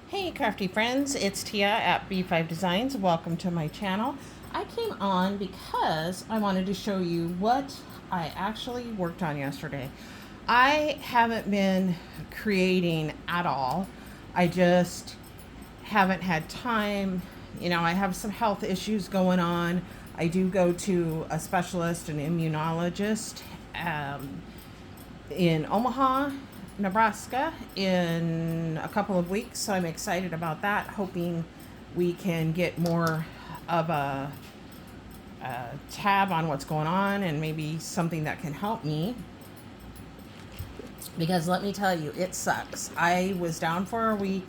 Hey crafty friends, it's Tia at B5 Designs. Welcome to my channel. I came on because I wanted to show you what I actually worked on yesterday. I haven't been creating at all. I just haven't had time. I have some health issues going on. I do go to a specialist, an immunologist, um, in Omaha, Nebraska in a couple of weeks. So I'm excited about that, hoping we can get more of a tab on what's going on and maybe something that can help me. Because let me tell you, it sucks. I was down for a week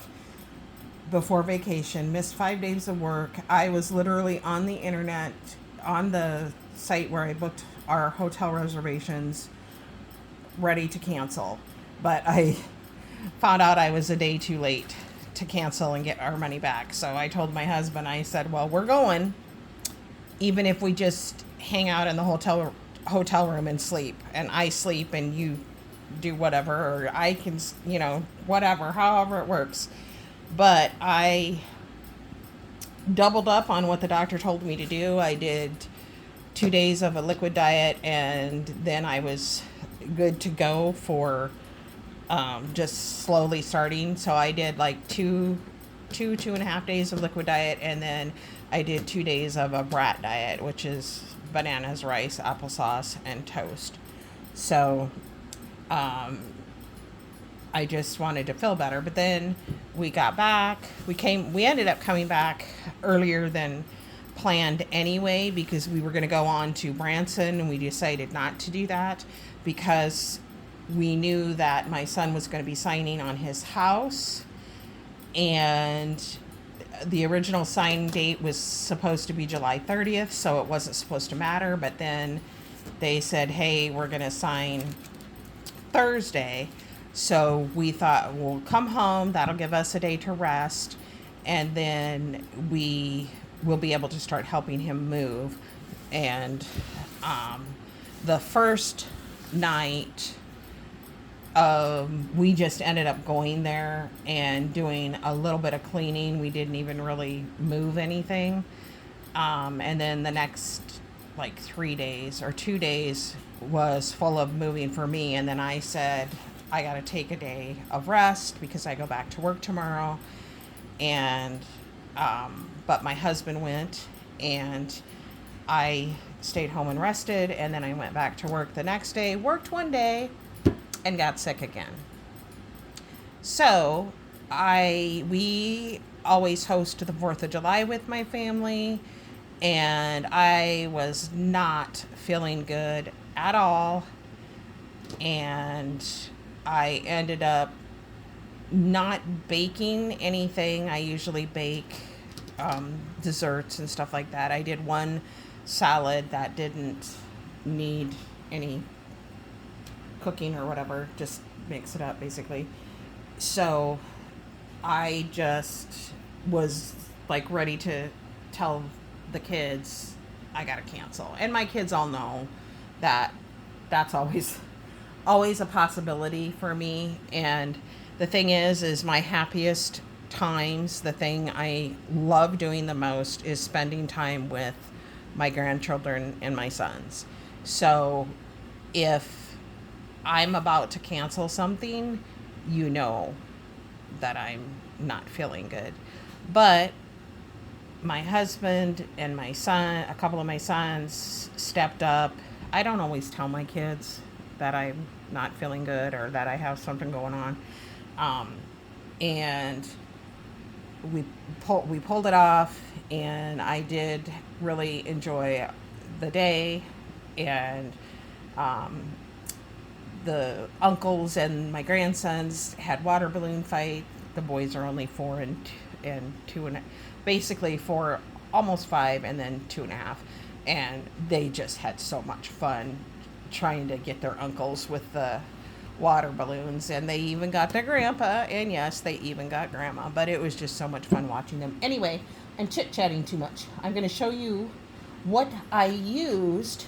before vacation, missed 5 days of work. I was literally on the internet, on the site where I booked our hotel reservations, ready to cancel. But I found out I was a day too late to cancel and get our money back. So I told my husband, I said, well, we're going, even if we just hang out in the hotel room and sleep. And I sleep and you do whatever, or I can, whatever, however it works. But I doubled up on what the doctor told me to do. I did 2 days of a liquid diet, and then I was good to go for just slowly starting. So I did like 2.5 days of liquid diet, and then I did 2 days of a brat diet, which is bananas, rice, applesauce, and toast. So I just wanted to feel better. But then we got back. We ended up coming back earlier than planned anyway, because we were going to go on to Branson, and we decided not to do that because we knew that my son was going to be signing on his house, and the original sign date was supposed to be July 30th, so it wasn't supposed to matter. But then they said, hey, we're going to sign Thursday. So we thought, we'll come home, that'll give us a day to rest, and then we will be able to start helping him move. And the first night, we just ended up going there and doing a little bit of cleaning. We didn't even really move anything. And then the next like 3 days or 2 days was full of moving for me. And then I said, I got to take a day of rest because I go back to work tomorrow. And, but my husband went, and I stayed home and rested. And then I went back to work the next day, worked one day, and got sick again. So we always host the 4th of July with my family, and I was not feeling good at all. And I ended up not baking anything. I usually bake desserts and stuff like that. I did one salad that didn't need any cooking or whatever, just mix it up basically. So I just was like ready to tell the kids I gotta cancel. And my kids all know that that's always a possibility for me. And the thing is my happiest times, the thing I love doing the most is spending time with my grandchildren and my sons. So if I'm about to cancel something, you know that I'm not feeling good. But my husband and my son, a couple of my sons stepped up. I don't always tell my kids that I'm not feeling good or that I have something going on. And we pulled it off, and I did really enjoy the day. And the uncles and my grandsons had water balloon fight. The boys are only 4 and 2 and basically 4, almost 5, and then 2.5, and they just had so much fun trying to get their uncles with the water balloons, and they even got their grandpa, and yes, they even got grandma. But it was just so much fun watching them. Anyway, I'm chit-chatting too much. I'm going to show you what I used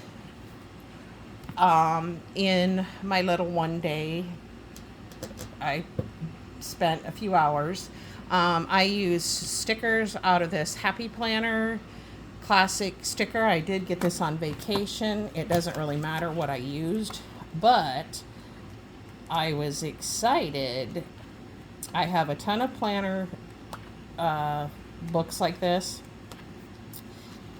in my little one day. I spent a few hours. I use stickers out of this Happy Planner classic sticker. I did get this on vacation. It doesn't really matter what I used, but I was excited. I have a ton of planner books like this,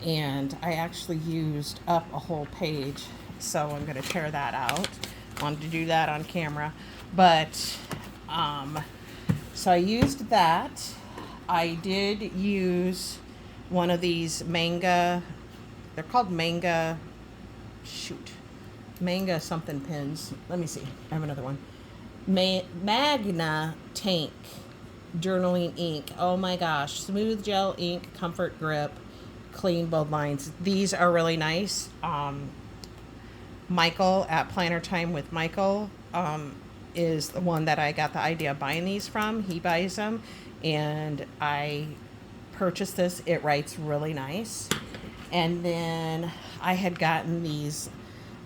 and I actually used up a whole page, so I'm going to tear that out. Wanted to do that on camera, but so I used that. I did use one of these manga, they're called manga, manga something pins. Let me see, I have another one. Magna Tank journaling ink. Oh my gosh, smooth gel ink, comfort grip, clean bold lines. These are really nice. Michael at Planner Time with Michael is the one that I got the idea of buying these from. He buys them, and I purchased this. It writes really nice. And then I had gotten these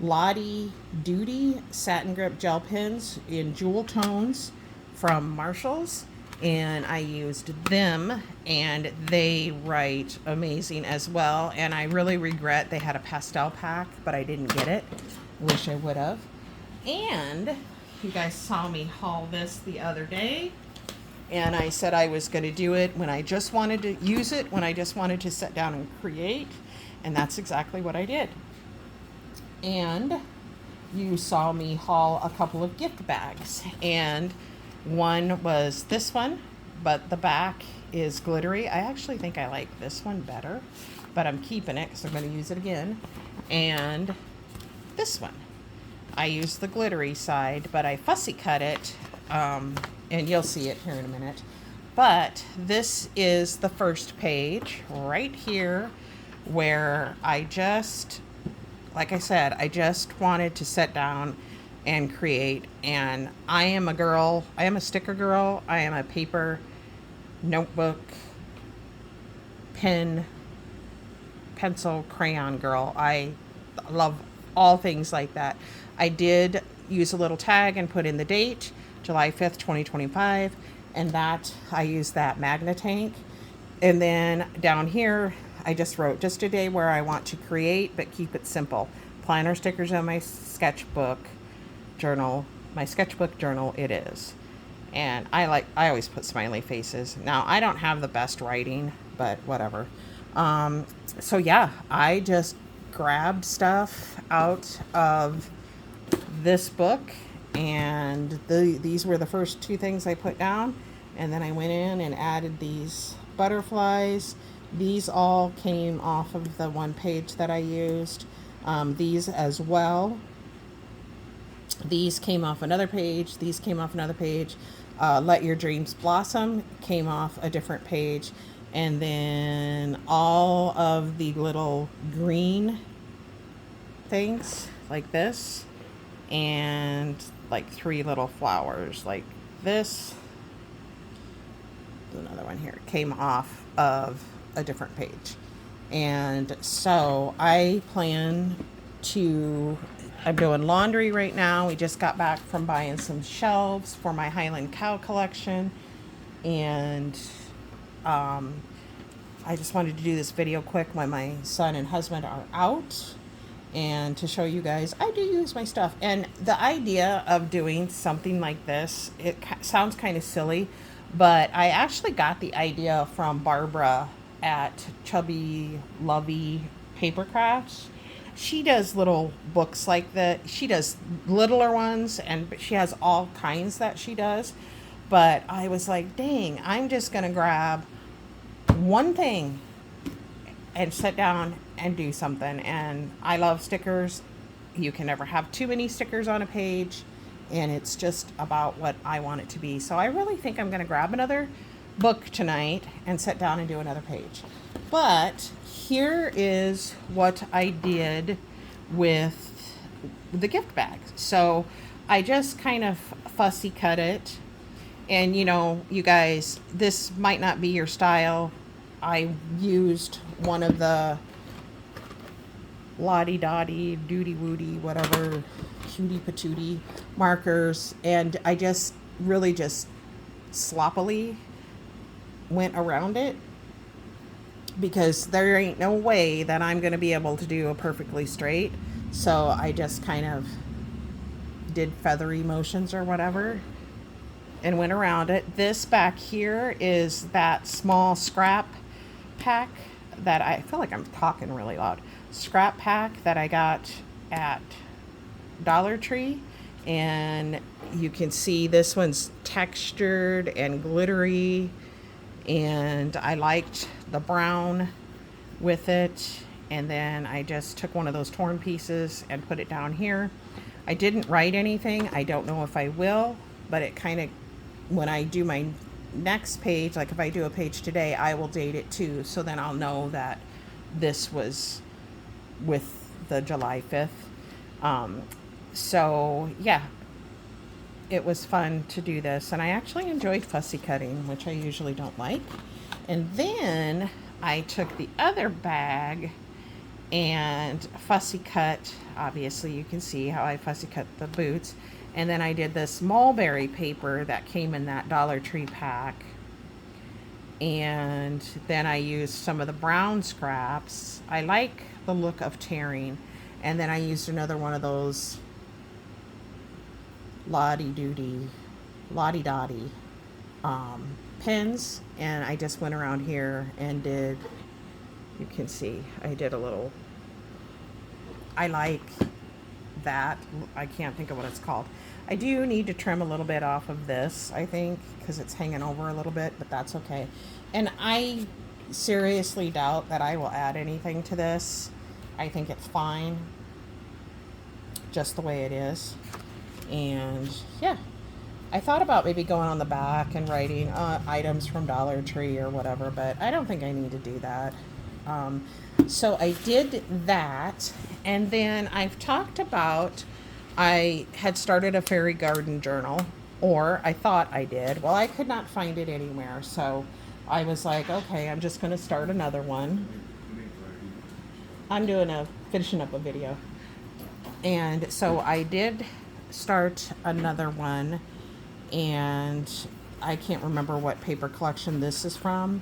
Lottie Duty satin grip gel pens in jewel tones from Marshalls, and I used them, and they write amazing as well. And I really regret they had a pastel pack, but I didn't get it. Wish I would have. And you guys saw me haul this the other day, and I said I was going to do it when I just wanted to use it, when I just wanted to sit down and create, and that's exactly what I did. And you saw me haul a couple of gift bags, and one was this one, but the back is glittery. I actually think I like this one better, but I'm keeping it because I'm going to use it again. And this one, I used the glittery side, but I fussy cut it, and you'll see it here in a minute. But this is the first page right here, where I just, like I said, I just wanted to sit down and create. And I am a girl, I am a sticker girl, I am a paper, notebook, pen, pencil, crayon girl. I love all things like that. I did use a little tag and put in the date, July 5th, 2025, and that I used that Magna Tank. And then down here, I just wrote just a day where I want to create, but keep it simple. Planner stickers on my sketchbook journal. My sketchbook journal it is. And I always put smiley faces. Now, I don't have the best writing, but whatever. So yeah, I just grabbed stuff out of this book, and these were the first two things I put down. And then I went in and added these butterflies. These all came off of the one page that I used. These as well. These came off another page. These came off another page. Let Your Dreams Blossom came off a different page. And then all of the little green things like this, and like three little flowers like this. There's another one here. Came off of a different page. And so I plan to, I'm doing laundry right now. We just got back from buying some shelves for my Highland Cow collection, and I just wanted to do this video quick when my son and husband are out, and to show you guys I do use my stuff. And the idea of doing something like this, it sounds kind of silly, but I actually got the idea from Barbara at Chubby Lovey Paper Crafts. She does little books like that. She does littler ones, and she has all kinds that she does. But I was like, dang, I'm just going to grab one thing and sit down and do something. And I love stickers. You can never have too many stickers on a page, and it's just about what I want it to be. So I really think I'm going to grab another book tonight and sit down and do another page. But here is what I did with the gift bag. So I just kind of fussy cut it. And you know, you guys, this might not be your style. I used one of the Lottie Dottie, Doody Woody, whatever, Cutie Patootie markers. And I just really just sloppily went around it because there ain't no way that I'm going to be able to do a perfectly straight. So I just kind of did feathery motions or whatever and went around it. This back here is that small scrap pack that I feel like I'm talking really loud. Scrap pack that I got at Dollar Tree. And you can see this one's textured and glittery. And I liked the brown with it. And then I just took one of those torn pieces and put it down here. I didn't write anything. I don't know if I will, but it kind of, when I do my next page, like if I do a page today, I will date it too. So then I'll know that this was with the July 5th. So yeah, it was fun to do this. And I actually enjoyed fussy cutting, which I usually don't like. And then I took the other bag and fussy cut. Obviously you can see how I fussy cut the boots. And then I did this mulberry paper that came in that Dollar Tree pack. And then I used some of the brown scraps. I like the look of tearing. And then I used another one of those lottie-dottie pins. And I just went around here and did, you can see, I did a little, I like that. I can't think of what it's called. I do need to trim a little bit off of this, I think, because it's hanging over a little bit, but that's okay. And I seriously doubt that I will add anything to this. I think it's fine, just the way it is. And yeah, I thought about maybe going on the back and writing items from Dollar Tree or whatever, but I don't think I need to do that. So I did that, and then I've talked about, I had started a fairy garden journal, or I thought I did. Well, I could not find it anywhere, so I was like, okay, I'm just going to start another one. I'm finishing up a video. And so I did start another one, and I can't remember what paper collection this is from.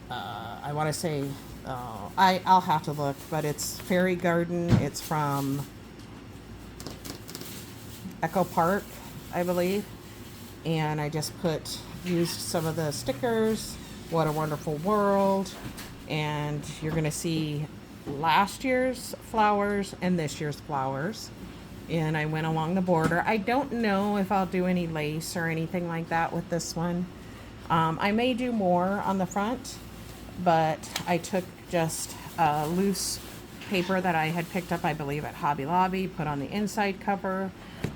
I want to say, I'll have to look, but it's Fairy Garden. It's from Echo Park, I believe. And I just used some of the stickers, What a Wonderful World, and you're going to see last year's flowers and this year's flowers. And I went along the border. I don't know if I'll do any lace or anything like that with this one. I may do more on the front, but I took just a loose paper that I had picked up, I believe, at Hobby Lobby, put on the inside cover.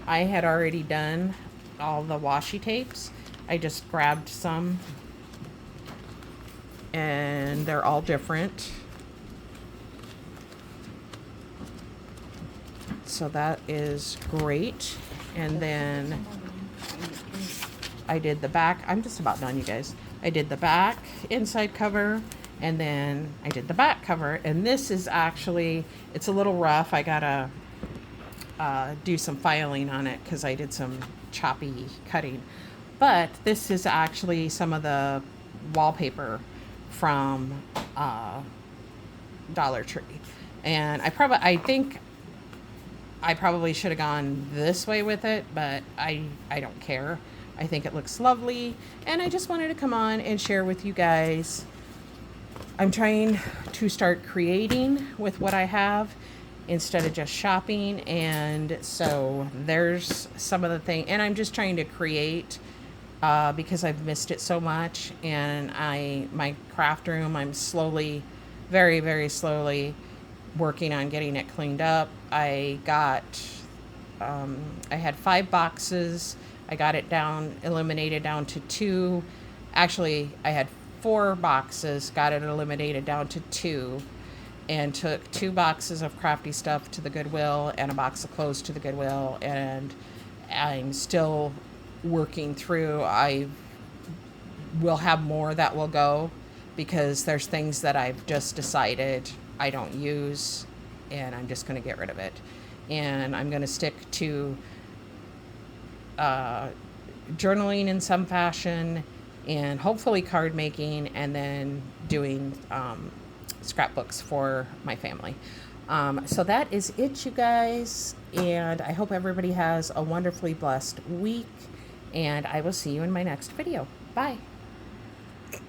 I had already done all the washi tapes. I just grabbed some, and they're all different. So that is great. And then I did the back. I'm just about done, you guys. I did the back inside cover, and then I did the back cover. And this is actually, it's a little rough. I gotta do some filing on it because I did some choppy cutting. But this is actually some of the wallpaper from Dollar Tree. And I think I probably should have gone this way with it, but I don't care. I think it looks lovely, and I just wanted to come on and share with you guys. I'm trying to start creating with what I have instead of just shopping, and so there's some of the thing, and I'm just trying to create because I've missed it so much. And my craft room, I'm slowly, very, very slowly working on getting it cleaned up. I had 5 boxes. I got it eliminated down to 2. Actually, I had 4 boxes, got it eliminated down to 2, and took 2 boxes of crafty stuff to the Goodwill and a box of clothes to the Goodwill, and I'm still working through. I will have more that will go because there's things that I've just decided I don't use, and I'm just going to get rid of it. And I'm going to stick to journaling in some fashion and hopefully card making, and then doing scrapbooks for my family. So that is it, you guys. And I hope everybody has a wonderfully blessed week. And I will see you in my next video. Bye.